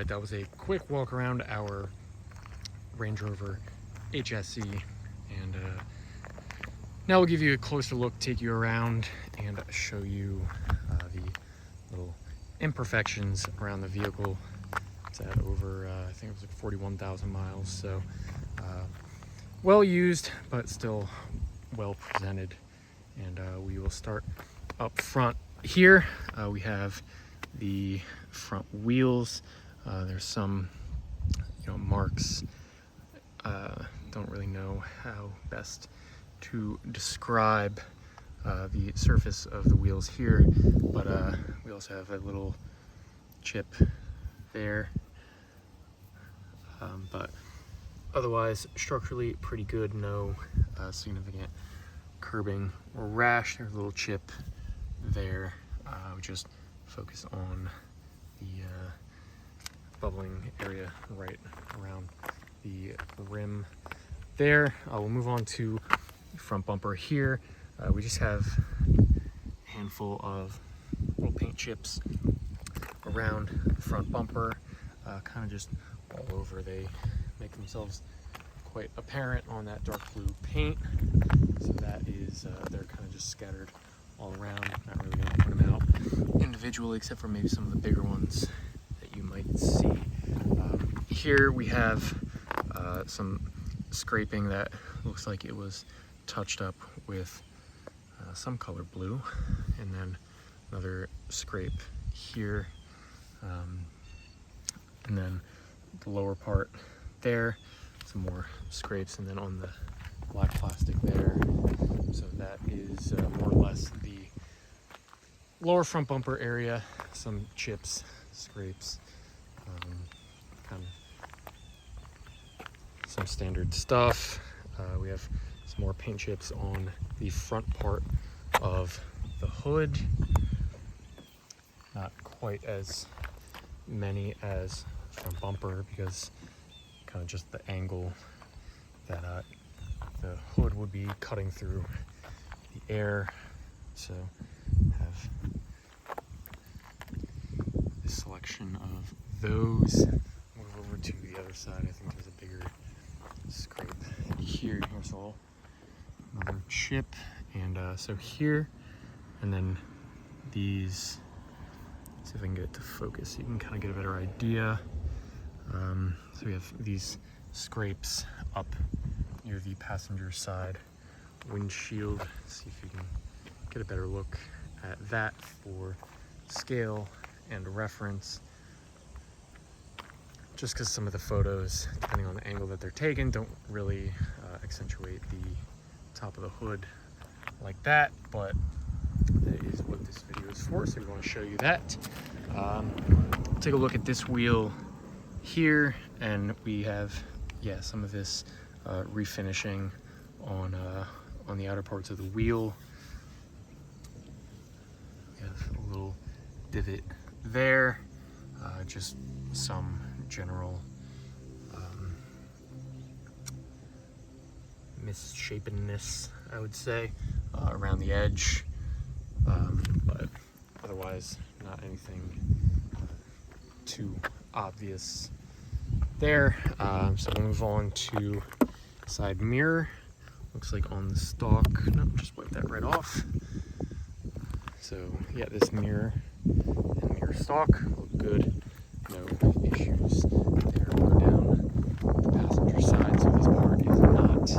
right, that was a quick walk around our Range Rover HSE, and now we'll give you a closer look, take you around, and show you the little imperfections around the vehicle. It's at over, I think it was like 41,000 miles, so well used, but still well presented. And we will start up front here. We have the front wheels. There's some, marks. Don't really know how best to describe the surface of the wheels here, but we also have a little chip there. But otherwise, structurally pretty good. No significant curbing or rash. There's a little chip there. We just focus on the bubbling area right around the rim there. We'll move on to the front bumper here. We just have a handful of little paint chips around the front bumper, kind of just all over. They make themselves quite apparent on that dark blue paint, so that is they're kind of just scattered all around. Not really going to point them out individually, except for maybe some of the bigger ones that you might see. Here we have some scraping that looks like it was touched up with some color blue, and then another scrape here, and then the lower part there, some more scrapes, and then on the black plastic there. So that is more or less the lower front bumper area. Some chips, scrapes, kind of some standard stuff. We have some more paint chips on the front part of the hood. Not quite as many as front bumper, because kind of just the angle that the hood would be cutting through the air. So have this selection of those. Move over to the other side. I think there's a bigger scrape here. Here's all another chip, and so here, and then these. See if I can get it to focus so you can kind of get a better idea. So we have these scrapes up near the passenger side windshield. See if you can get a better look at that for scale and reference. Just because some of the photos, depending on the angle that they're taken, don't really accentuate the top of the hood like that, but that is what this video is for, so we want to show you that. Take a look at this wheel here, and we have, some of this refinishing on the outer parts of the wheel. We have a little divot there, just some general misshapenness, I would say, around the edge. But otherwise not anything too obvious there. So we'll move on to side mirror. Looks like on the stock, no, just wipe that right off. So yeah, this mirror and mirror stock look good, no issues there. We'll go down the passenger side, so this part is not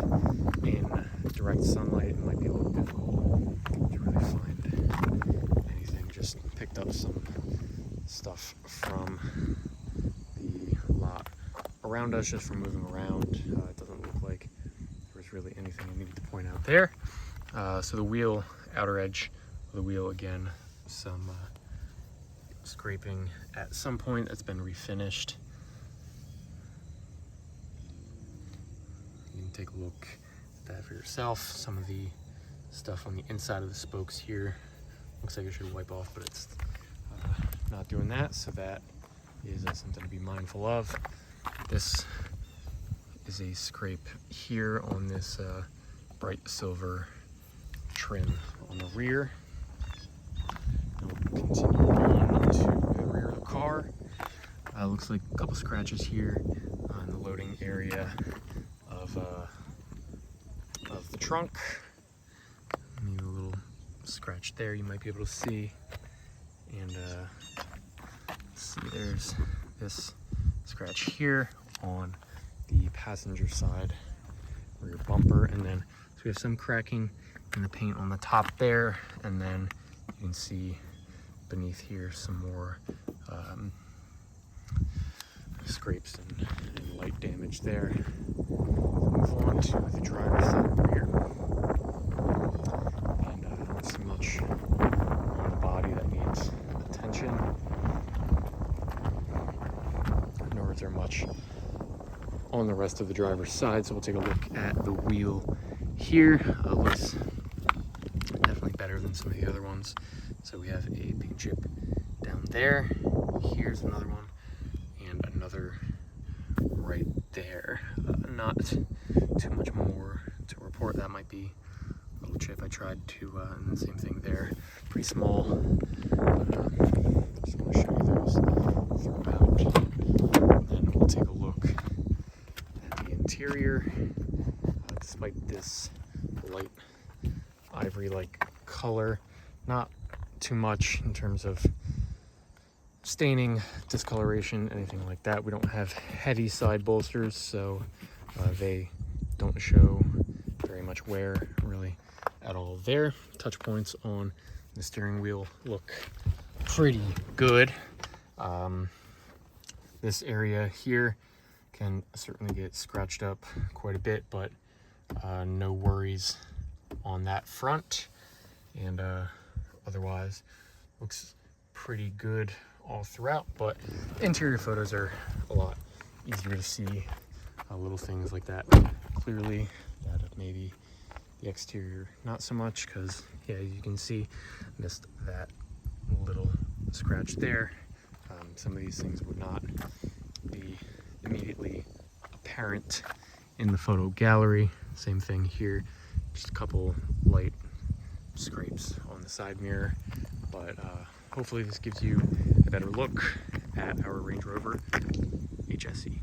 in direct sunlight. It might be a little difficult to really find anything. Just picked up some stuff from the lot around us just from moving around. It doesn't look like there was really anything I needed to point out there. So the wheel, outer edge of the wheel, again, some scraping at some point that's been refinished. You can take a look at that for yourself. Some of the stuff on the inside of the spokes here looks like it should wipe off, but it's not doing that, so that is something to be mindful of. This is a scrape here on this bright silver trim on the rear. And we'll continue on to the rear of the car. Looks like a couple scratches here on the loading area of the trunk. Maybe a little scratch there you might be able to see. And see, there's this scratch here on the passenger side rear bumper, and then so we have some cracking in the paint on the top there, and then you can see beneath here some more scrapes and light damage there. Move on to the driver's side rear, and not so much on the body that needs attention, nor is there much on the rest of the driver's side. So we'll take a look at the wheel here. Looks definitely better than some of the other ones. So we have a paint chip down there. Here's another one, and another right there. Not too much more to report. That might be a little chip. I tried to, and the same thing there. Pretty small. Just want to show you those throughout. Then we'll take a look at the interior. Despite this light ivory-like color, not too much in terms of staining, discoloration, anything like that. We don't have heavy side bolsters, so they don't show very much wear really at all there. Touch points on the steering wheel look pretty good. This area here can certainly get scratched up quite a bit, but no worries on that front, and otherwise looks pretty good all throughout. But interior photos are a lot easier to see little things like that clearly, that of maybe the exterior not so much, because yeah, you can see missed that little scratch there. Some of these things would not be immediately apparent in the photo gallery. Same thing here, just a couple light scrapes on the side mirror, but hopefully this gives you a better look at our Range Rover HSE.